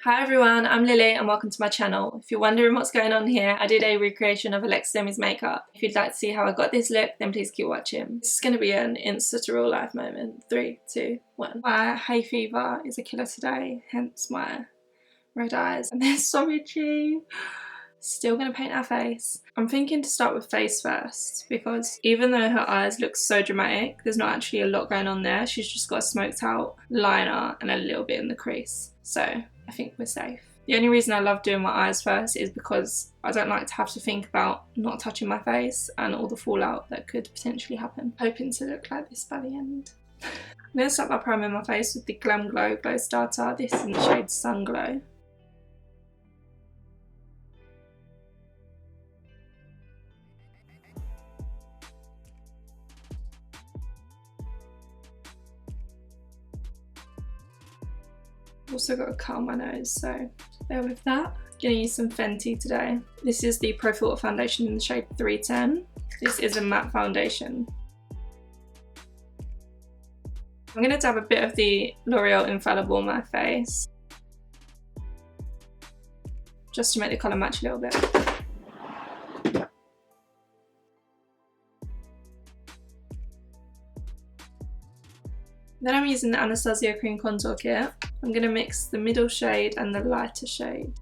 Hi everyone, I'm Lily and welcome to my channel. If you're wondering what's going on here, I did a recreation of Demie's makeup. If you'd like to see how I got this look, then please keep watching. This is going to be an Insta to real life moment. 3, 2, 1. My hay fever is a killer today, hence my red eyes and they're so itchy. Still going to paint her face. I'm thinking to start with face first because even though her eyes look so dramatic, there's not actually a lot going on there. She's just got a smoked out liner and a little bit in the crease. So I think we're safe. The only reason I love doing my eyes first is because I don't like to have to think about not touching my face and all the fallout that could potentially happen. Hoping to look like this by the end. I'm going to start by priming my face with the Glam Glow Glow Starter. This is in the shade Sun Glow. Also got a cut on my nose, so bear with that. Gonna use some Fenty today. This is the Pro Filter foundation in the shade 310. This is a matte foundation. I'm gonna dab a bit of the L'Oreal Infallible on my face, just to make the colour match a little bit. Then I'm using the Anastasia Cream Contour Kit. I'm going to mix the middle shade and the lighter shade.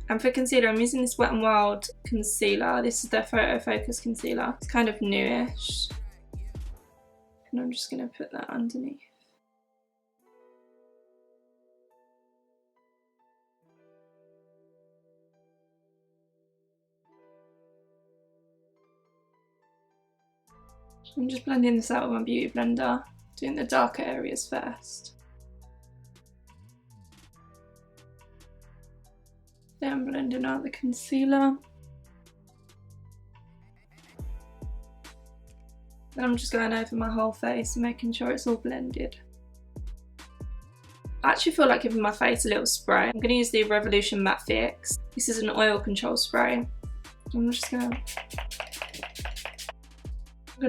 And for concealer, I'm using this Wet n Wild concealer. This is their Photo Focus concealer. It's kind of newish. And I'm just going to put that underneath. I'm just blending this out with my beauty blender, doing the darker areas first. Then I'm blending out the concealer. Then I'm just going over my whole face and making sure it's all blended. I actually feel like giving my face a little spray. I'm going to use the Revolution Matte Fix. This is an oil control spray. I'm just going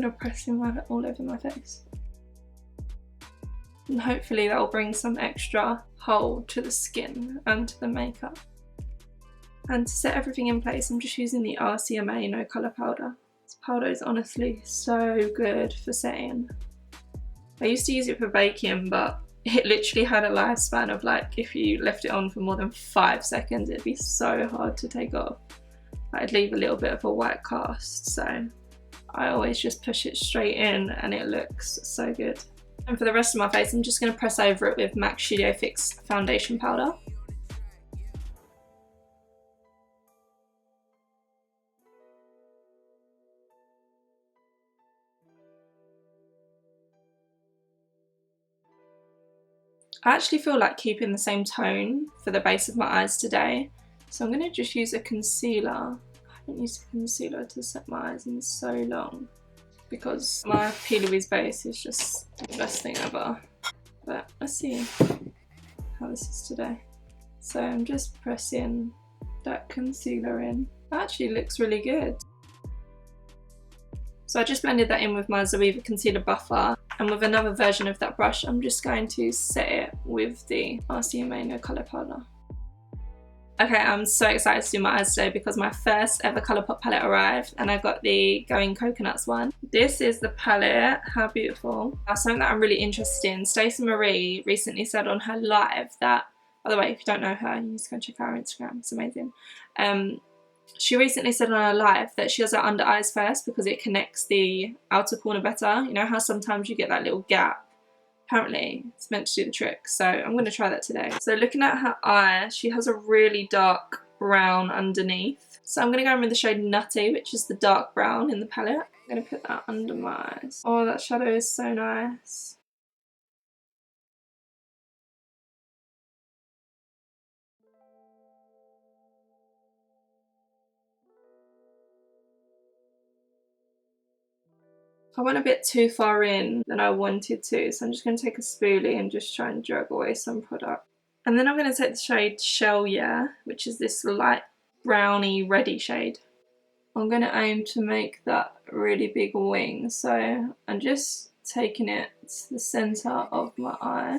to press in all over my face. And hopefully that will bring some extra hold to the skin and to the makeup. And to set everything in place, I'm just using the RCMA No Colour Powder. This powder is honestly so good for setting. I used to use it for baking, but it literally had a lifespan of like, if you left it on for more than 5 seconds, it'd be so hard to take off. I'd leave a little bit of a white cast, so I always just push it straight in and it looks so good. And for the rest of my face, I'm just going to press over it with MAC Studio Fix foundation powder. I actually feel like keeping the same tone for the base of my eyes today, so I'm going to just use a concealer. I haven't used a concealer to set my eyes in so long because my P. Louise base is just the best thing ever. But let's see how this is today. So I'm just pressing that concealer in. That actually looks really good. So I just blended that in with my Zoeva Concealer Buffer, and with another version of that brush I'm just going to set it with the RCMA No Colour Powder. Okay, I'm so excited to do my eyes today because my first ever Colourpop palette arrived and I got the Going Coconuts one. This is the palette, how beautiful. Now, something that I'm really interested in, Stacey Marie recently said on her live that, by the way, if you don't know her, you need to go check out her Instagram, it's amazing. She recently said on her live that she does her under eyes first because it connects the outer corner better. You know how sometimes you get that little gap? Apparently it's meant to do the trick, so I'm going to try that today. So looking at her eye, she has a really dark brown underneath. So I'm going to go in with the shade Nutty, which is the dark brown in the palette. I'm going to put that under my eyes. Oh, that shadow is so nice. I went a bit too far in than I wanted to, so I'm just going to take a spoolie and just try and drag away some product. And then I'm going to take the shade Shell Yeah, which is this light browny reddy shade. I'm going to aim to make that really big wing. So I'm just taking it to the centre of my eye.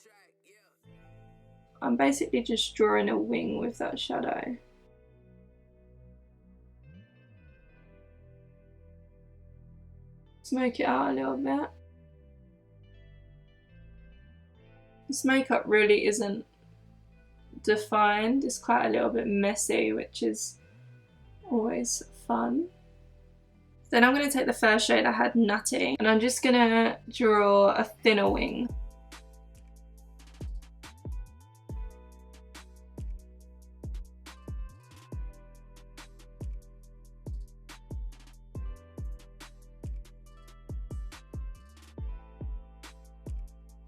I'm basically just drawing a wing with that shadow. Smoke it out a little bit. This makeup really isn't defined, it's quite a little bit messy, which is always fun. Then I'm going to take the first shade I had, Nutty, and I'm just going to draw a thinner wing.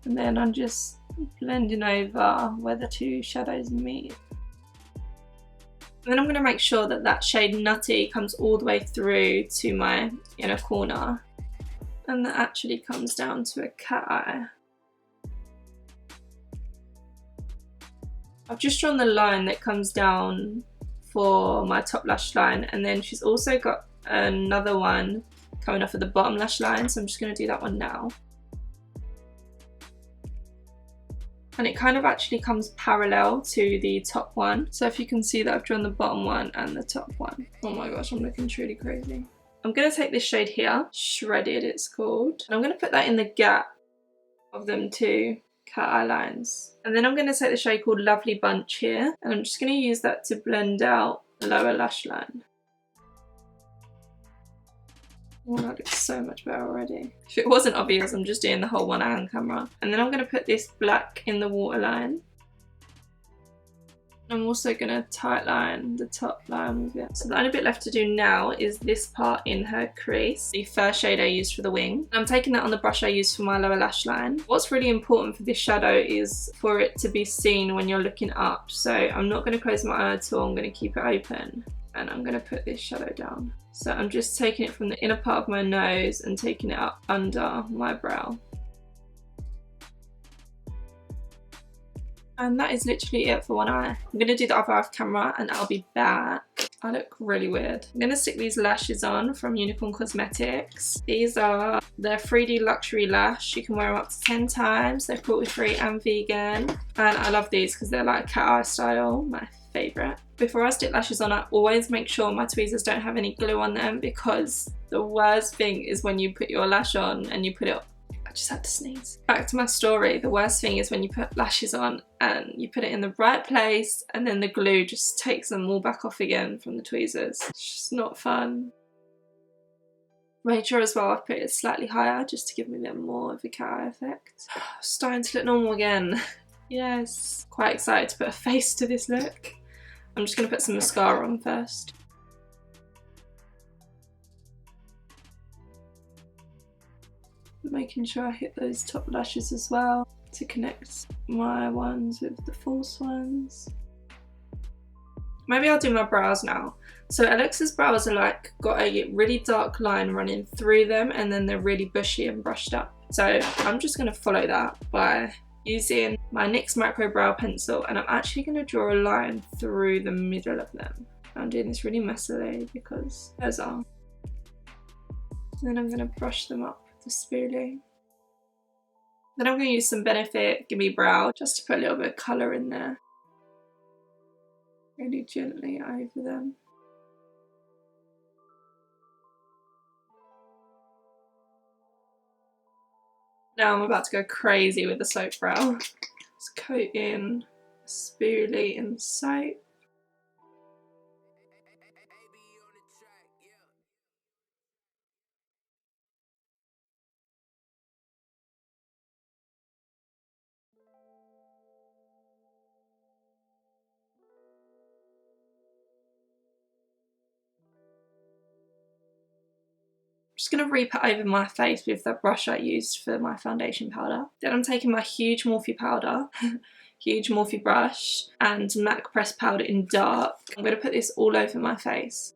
And then I'm just blending over where the two shadows meet. And then I'm going to make sure that that shade Nutty comes all the way through to my inner corner. And that actually comes down to a cat eye. I've just drawn the line that comes down for my top lash line, and then she's also got another one coming off of the bottom lash line, so I'm just going to do that one now. And it kind of actually comes parallel to the top one. So if you can see that I've drawn the bottom one and the top one. Oh my gosh, I'm looking truly crazy. I'm going to take this shade here, Shredded it's called. And I'm going to put that in the gap of them two cat eye lines. And then I'm going to take the shade called Lovely Bunch here. And I'm just going to use that to blend out the lower lash line. Oh, that looks so much better already. If it wasn't obvious, I'm just doing the whole one eye on camera. And then I'm going to put this black in the waterline. I'm also going to tightline the top line with it. So the only bit left to do now is this part in her crease, the first shade I used for the wing. I'm taking that on the brush I used for my lower lash line. What's really important for this shadow is for it to be seen when you're looking up. So I'm not going to close my eye at all, I'm going to keep it open. And I'm going to put this shadow down. So I'm just taking it from the inner part of my nose and taking it up under my brow. And that is literally it for one eye. I'm going to do the other eye off camera and I'll be back. I look really weird. I'm going to stick these lashes on from Unicorn Cosmetics. These are their 3D luxury lash. You can wear them up to 10 times. They're cruelty-free and vegan. And I love these because they're like cat eye style, my favourite. Before I stick lashes on, I always make sure my tweezers don't have any glue on them, because the worst thing is when you put your lash on and you put it, I just had to sneeze. Back to my story, the worst thing is when you put lashes on and you put it in the right place and then the glue just takes them all back off again from the tweezers. It's just not fun. Made sure as well I've put it slightly higher just to give me a bit more of a cat eye effect. Starting to look normal again. Yes. Quite excited to put a face to this look. I'm just going to put some mascara on first. Making sure I hit those top lashes as well to connect my ones with the false ones. Maybe I'll do my brows now. So Alexa's brows are like got a really dark line running through them and then they're really bushy and brushed up. So I'm just going to follow that by using my NYX micro brow pencil, and I'm actually going to draw a line through the middle of them. I'm doing this really messily because those are. Then I'm going to brush them up with the spoolie. Then I'm going to use some Benefit Gimme Brow just to put a little bit of colour in there. Really gently over them. Now I'm about to go crazy with the soap brow. Just coat in spoolie in soap. Just going to re-put over my face with the brush I used for my foundation powder. Then I'm taking my huge Morphe powder, huge Morphe brush, and MAC pressed powder in dark. I'm going to put this all over my face.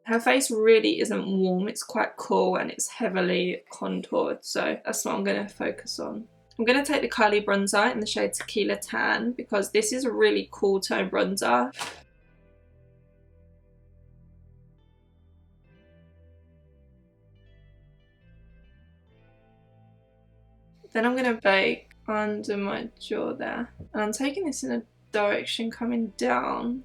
Her face really isn't warm, it's quite cool and it's heavily contoured, so that's what I'm going to focus on. I'm going to take the Kylie bronzer in the shade Tequila Tan because this is a really cool tone bronzer. Then I'm going to bake under my jaw there. And I'm taking this in a direction coming down.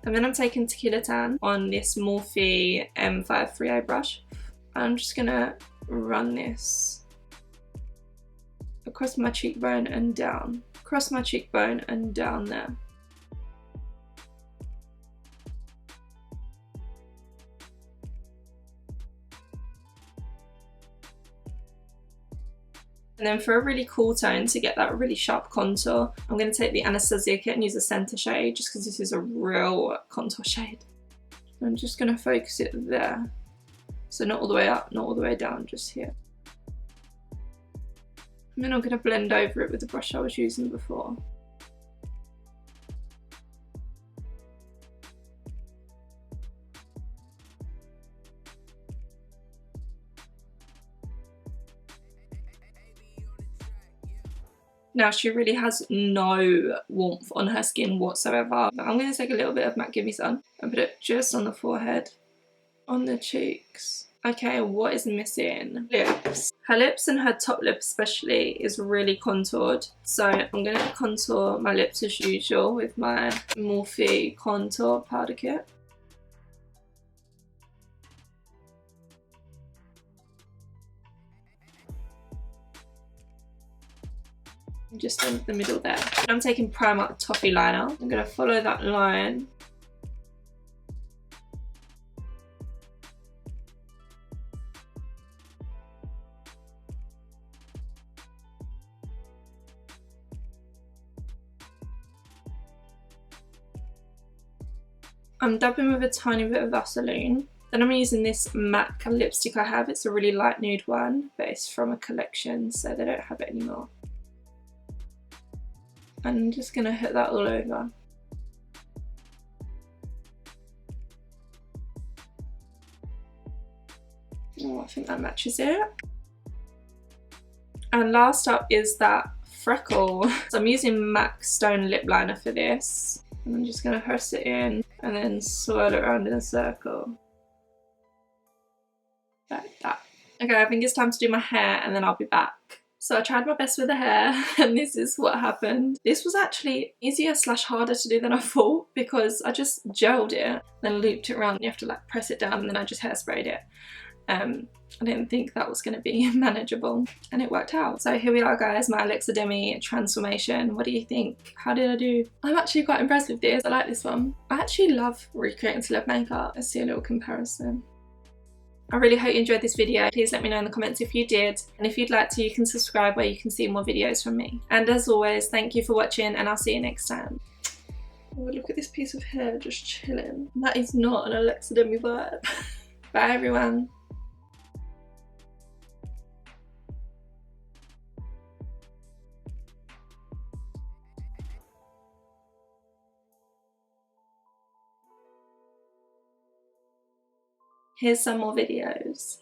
And then I'm taking Tequila Tan on this Morphe M530 brush. I'm just going to run this across my cheekbone and down. Across my cheekbone and down there. And then for a really cool tone, to get that really sharp contour, I'm going to take the Anastasia kit and use a center shade, just because this is a real contour shade. I'm just going to focus it there. So not all the way up, not all the way down, just here. And then I'm going to blend over it with the brush I was using before. Now she really has no warmth on her skin whatsoever. But I'm going to take a little bit of MAC Gimme Sun and put it just on the forehead, on the cheeks. Okay, what is missing? Lips. Her lips and her top lip especially is really contoured. So I'm going to contour my lips as usual with my Morphe Contour Powder Kit. Just in the middle there. And I'm taking Primark Toffee Liner. I'm going to follow that line. I'm dabbing with a tiny bit of Vaseline. Then I'm using this MAC lipstick I have. It's a really light nude one, but it's from a collection, so they don't have it anymore. And I'm just going to hit that all over. Oh, I think that matches it. And last up is that freckle. So I'm using MAC Stone Lip Liner for this. And I'm just going to press it in and then swirl it around in a circle. Like that. Okay, I think it's time to do my hair and then I'll be back. So I tried my best with the hair and this is what happened. This was actually easier / harder to do than I thought, because I just gelled it, then looped it around. You have to like press it down and then I just hairsprayed it. I didn't think that was going to be manageable, and it worked out. So here we are guys, my Alexa Demie transformation. What do you think? How did I do? I'm actually quite impressed with this. I like this one. I actually love recreating celeb makeup. Let's see a little comparison. I really hope you enjoyed this video. Please let me know in the comments if you did, and if you'd like to, you can subscribe where you can see more videos from me. And as always, thank you for watching and I'll see you next time. Oh, look at this piece of hair just chilling. That is not an Alexa Demie vibe. Bye everyone. Here's some more videos.